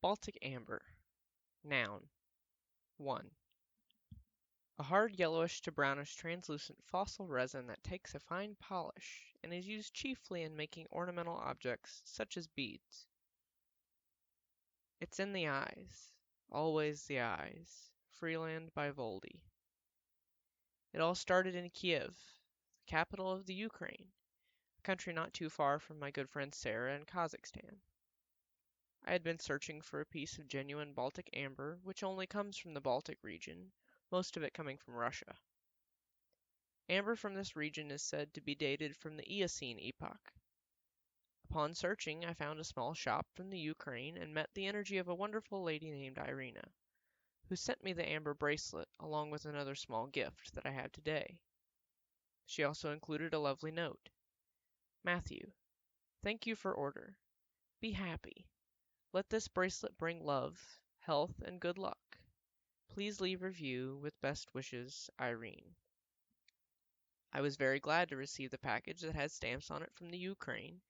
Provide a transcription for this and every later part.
Baltic amber. Noun. 1. A hard yellowish to brownish translucent fossil resin that takes a fine polish and is used chiefly in making ornamental objects such as beads. It's in the eyes, always the eyes. Freeland by Voldy. It all started in Kiev, the capital of the Ukraine, a country not too far from my good friend Sarah in Kazakhstan. I had been searching for a piece of genuine Baltic amber, which only comes from the Baltic region, most of it coming from Russia. Amber from this region is said to be dated from the Eocene epoch. Upon searching, I found a small shop from the Ukraine and met the energy of a wonderful lady named Irina, who sent me the amber bracelet along with another small gift that I have today. She also included a lovely note. Matthew, thank you for order. Be happy. Let this bracelet bring love, health, and good luck. Please leave review with best wishes, Irene. I was very glad to receive the package that had stamps on it from the Ukraine,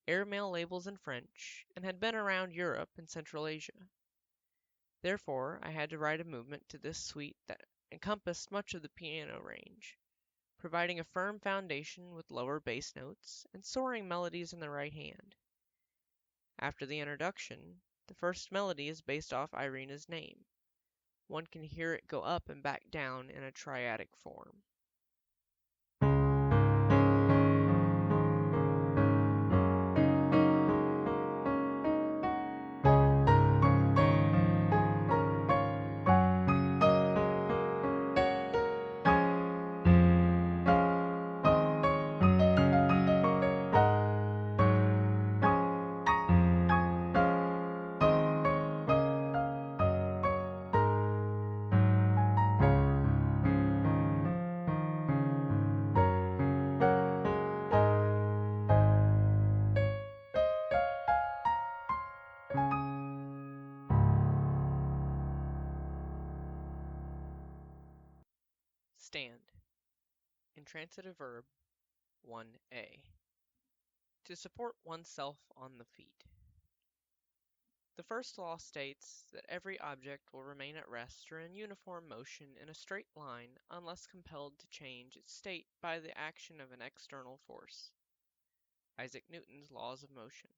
airmail labels in French, and had been around Europe and Central Asia. Therefore, I had to write a movement to this suite that encompassed much of the piano range, providing a firm foundation with lower bass notes and soaring melodies in the right hand. After the introduction, the first melody is based off Irina's name. One can hear it go up and back down in a triadic form. Stand. Intransitive verb 1a. To support oneself on the feet. The first law states that every object will remain at rest or in uniform motion in a straight line unless compelled to change its state by the action of an external force. Isaac Newton's laws of motion.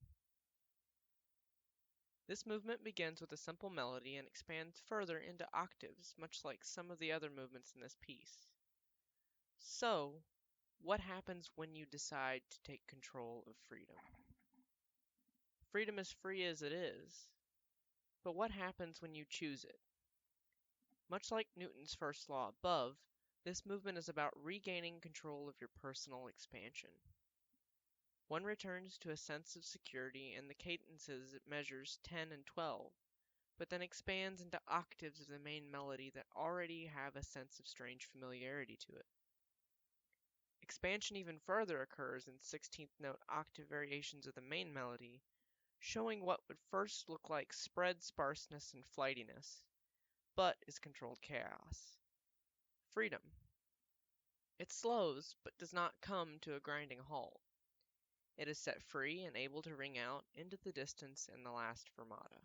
This movement begins with a simple melody and expands further into octaves, much like some of the other movements in this piece. So, what happens when you decide to take control of freedom? Freedom is free as it is, but what happens when you choose it? Much like Newton's first law above, this movement is about regaining control of your personal expansion. One returns to a sense of security in the cadences it measures 10 and 12, but then expands into octaves of the main melody that already have a sense of strange familiarity to it. Expansion even further occurs in 16th note octave variations of the main melody, showing what would first look like spread sparseness and flightiness, but is controlled chaos. Freedom. It slows, but does not come to a grinding halt. It is set free and able to ring out into the distance in the last fermata.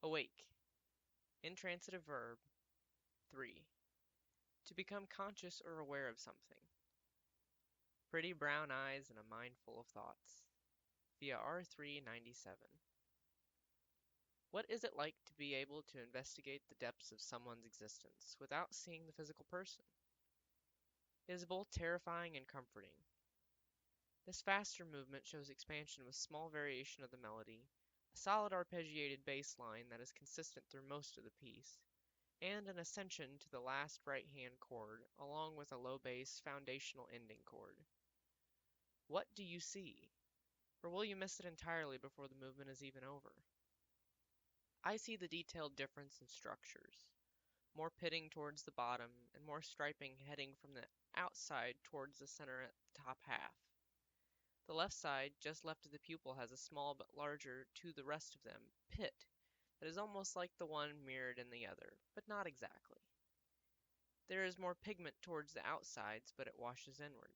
Awake. Intransitive verb. 3. To become conscious or aware of something. Pretty brown eyes and a mind full of thoughts. Via R397. What is it like to be able to investigate the depths of someone's existence without seeing the physical person? It is both terrifying and comforting. This faster movement shows expansion with small variation of the melody, a solid arpeggiated bass line that is consistent through most of the piece, and an ascension to the last right-hand chord along with a low bass foundational ending chord. What do you see? Or will you miss it entirely before the movement is even over? I see the detailed difference in structures, more pitting towards the bottom and more striping heading from the outside towards the center at the top half. The left side, just left of the pupil, has a small but larger to the rest of them pit that is almost like the one mirrored in the other, but not exactly. There is more pigment towards the outsides, but it washes inward.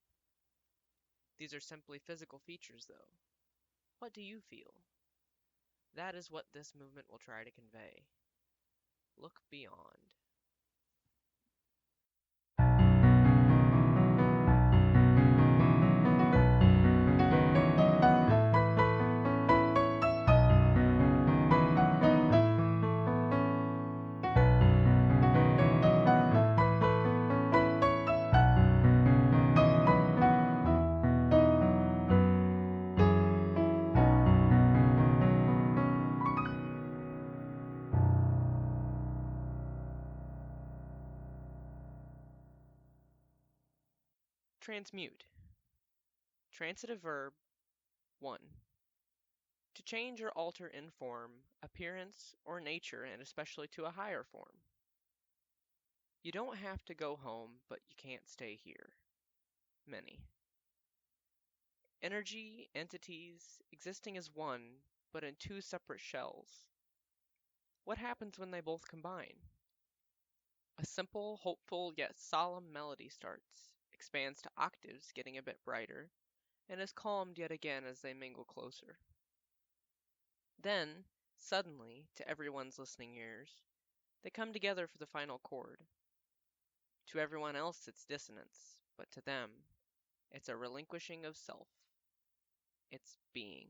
These are simply physical features, though. What do you feel? That is what this movement will try to convey. Look beyond. Transmute. Transitive verb 1. To change or alter in form, appearance, or nature, and especially to a higher form. You don't have to go home, but you can't stay here. Many. Energy, entities, existing as one, but in two separate shells. What happens when they both combine? A simple, hopeful, yet solemn melody starts, expands to octaves, getting a bit brighter, and is calmed yet again as they mingle closer. Then, suddenly, to everyone's listening ears, they come together for the final chord. To everyone else it's dissonance, but to them, it's a relinquishing of self. It's being.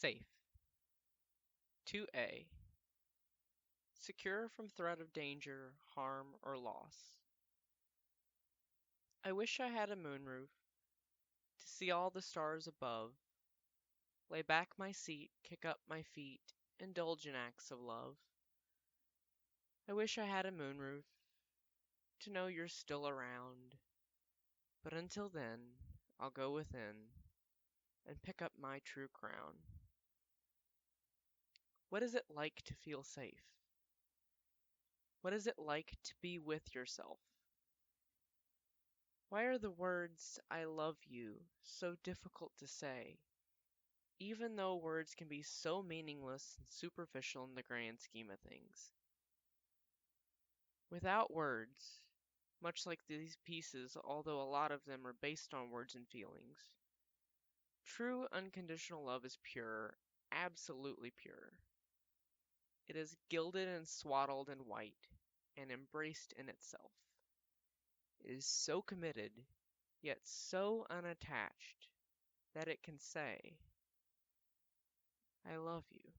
Safe. 2A. Secure from threat of danger, harm, or loss. I wish I had a moonroof to see all the stars above, lay back my seat, kick up my feet, indulge in acts of love. I wish I had a moonroof to know you're still around, but until then, I'll go within and pick up my true crown. What is it like to feel safe? What is it like to be with yourself? Why are the words "I love you" so difficult to say, even though words can be so meaningless and superficial in the grand scheme of things? Without words, much like these pieces, although a lot of them are based on words and feelings, true unconditional love is pure, absolutely pure. It is gilded and swaddled in white, and embraced in itself. It is so committed, yet so unattached, that it can say, "I love you."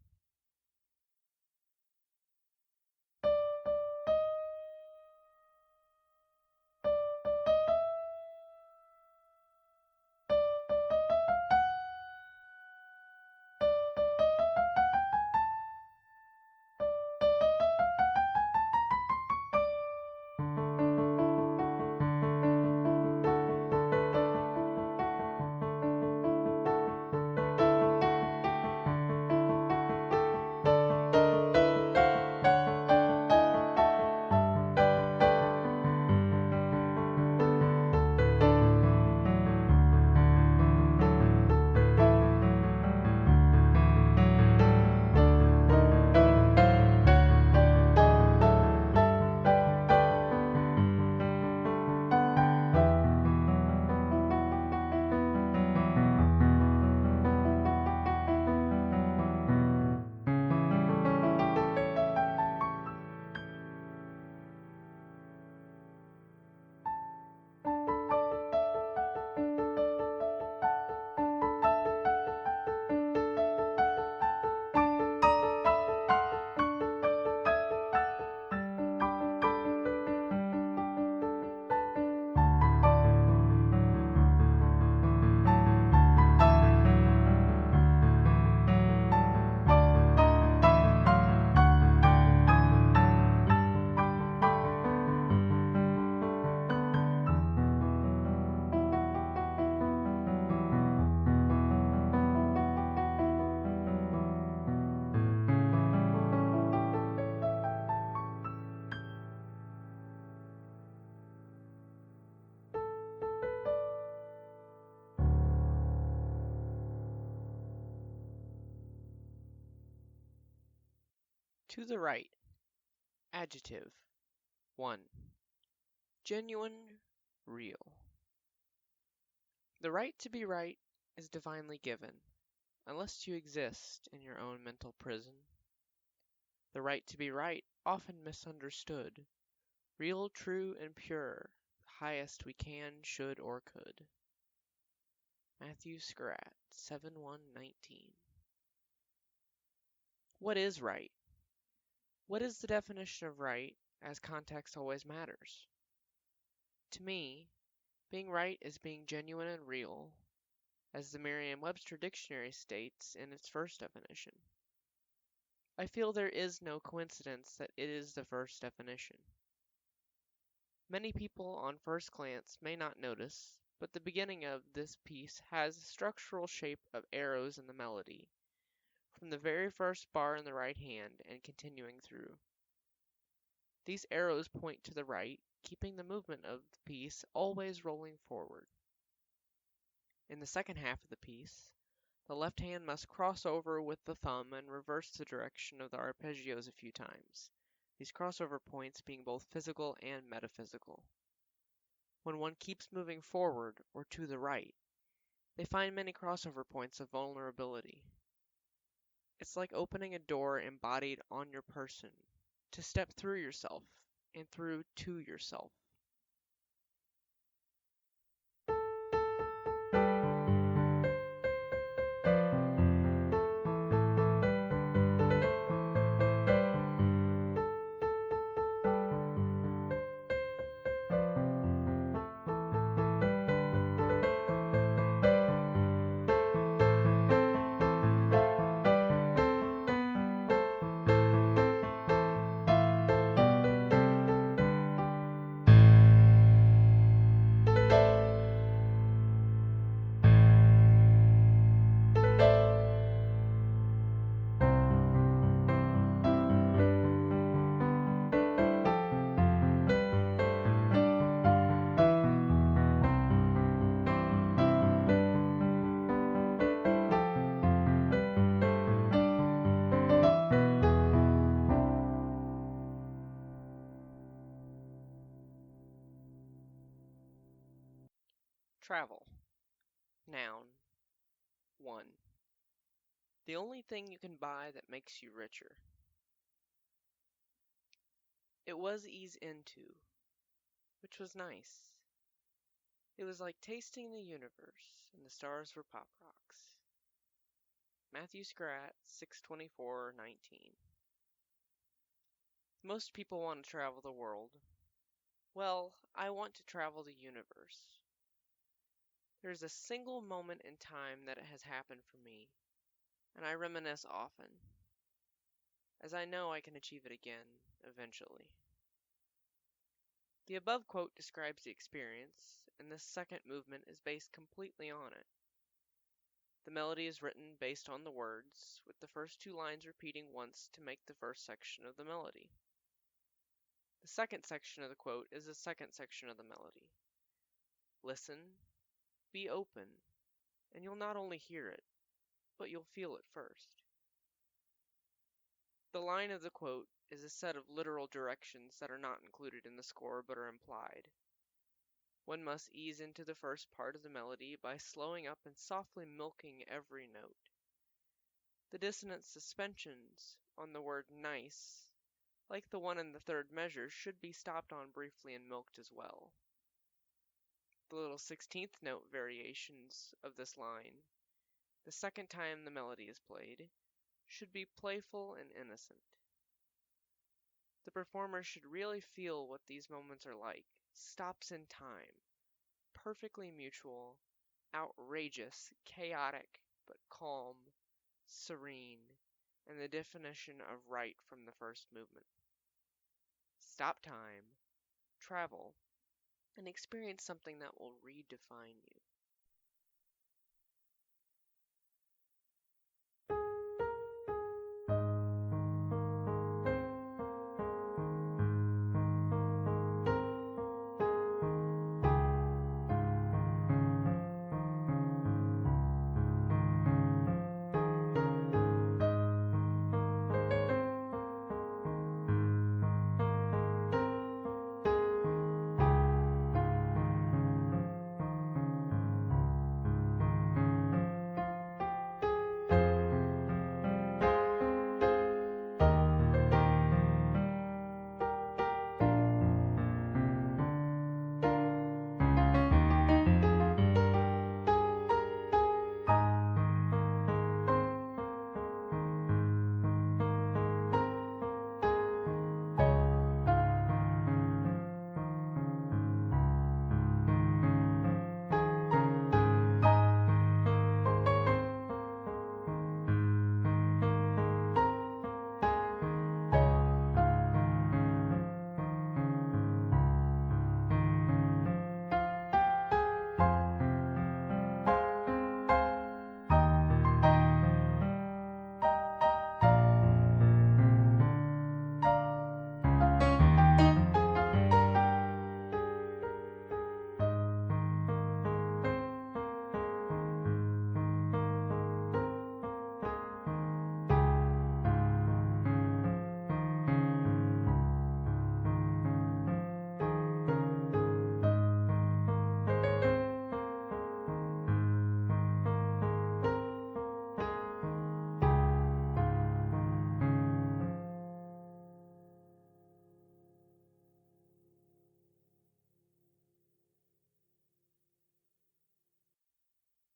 To the right. Adjective. 1. Genuine, real. The right to be right is divinely given, unless you exist in your own mental prison. The right to be right, often misunderstood. Real, true, and pure, the highest we can, should, or could. Mathew Skurat, 7-1-19. What is right? What is the definition of right, as context always matters? To me, being right is being genuine and real, as the Merriam-Webster dictionary states in its first definition. I feel there is no coincidence that it is the first definition. Many people on first glance may not notice, but the beginning of this piece has the structural shape of arrows in the melody, from the very first bar in the right hand and continuing through. These arrows point to the right, keeping the movement of the piece always rolling forward. In the second half of the piece, the left hand must cross over with the thumb and reverse the direction of the arpeggios a few times, these crossover points being both physical and metaphysical. When one keeps moving forward or to the right, they find many crossover points of vulnerability. It's like opening a door embodied on your person, to step through yourself and through to yourself. Travel. Noun. 1. The only thing you can buy that makes you richer. It was ease into, which was nice. It was like tasting the universe, and the stars were pop rocks. Mathew Skurat, 6/24/19. Most people want to travel the world. Well, I want to travel the universe. There's a single moment in time that it has happened for me, and I reminisce often, as I know I can achieve it again, eventually. The above quote describes the experience, and this second movement is based completely on it. The melody is written based on the words, with the first two lines repeating once to make the first section of the melody. The second section of the quote is the second section of the melody. Listen, be open, and you'll not only hear it, but you'll feel it first. The line of the quote is a set of literal directions that are not included in the score but are implied. One must ease into the first part of the melody by slowing up and softly milking every note. The dissonant suspensions on the word nice, like the one in the third measure, should be stopped on briefly and milked as well. The little 16th note variations of this line, the second time the melody is played, should be playful and innocent. The performer should really feel what these moments are like, stops in time, perfectly mutual, outrageous, chaotic, but calm, serene, and the definition of right from the first movement. Stop time, travel, and experience something that will redefine you.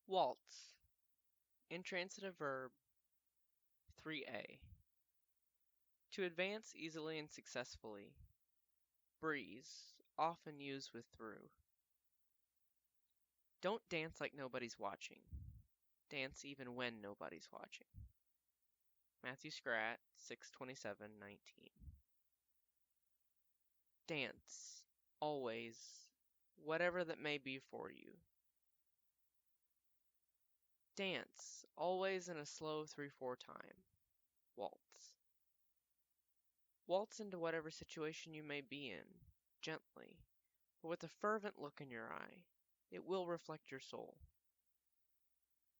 Waltz. Intransitive verb 3a. To advance easily and successfully. Breeze, often used with through. Don't dance like nobody's watching. Dance even when nobody's watching. Mathew Skurat, 6/27/19. Dance, always, whatever that may be for you. Dance, always in a slow 3/4 time. Waltz. Waltz into whatever situation you may be in, gently, but with a fervent look in your eye. It will reflect your soul.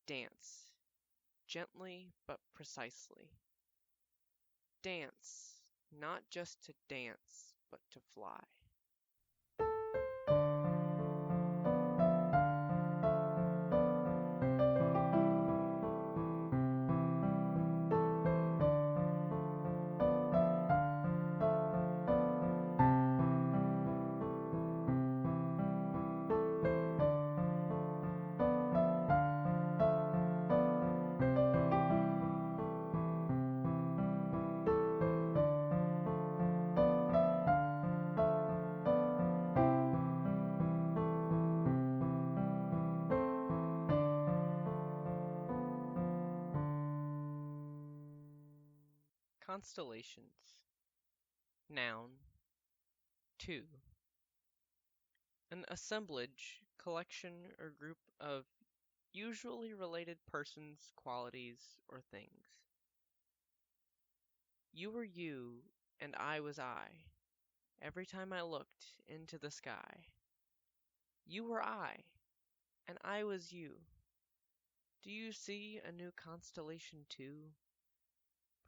Dance, gently but precisely. Dance, not just to dance, but to fly. Constellations. Noun. 2. An assemblage, collection, or group of usually related persons, qualities, or things. You were you, and I was I, every time I looked into the sky. You were I, and I was you. Do you see a new constellation too?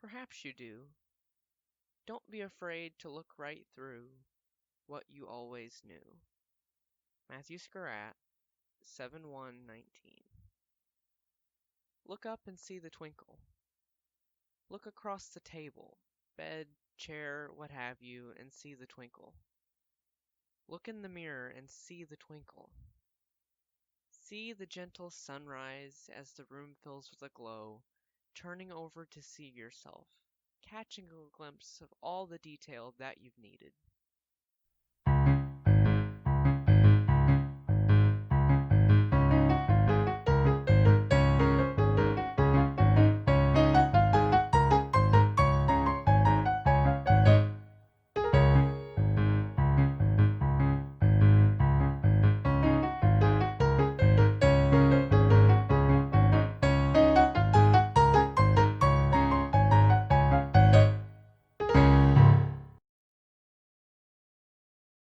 Perhaps you do. Don't be afraid to look right through what you always knew. Mathew Skurat, 7:1-19. Look up and see the twinkle. Look across the table, bed, chair, what have you, and see the twinkle. Look in the mirror and see the twinkle. See the gentle sunrise as the room fills with a glow, turning over to see yourself, catching a glimpse of all the detail that you've needed.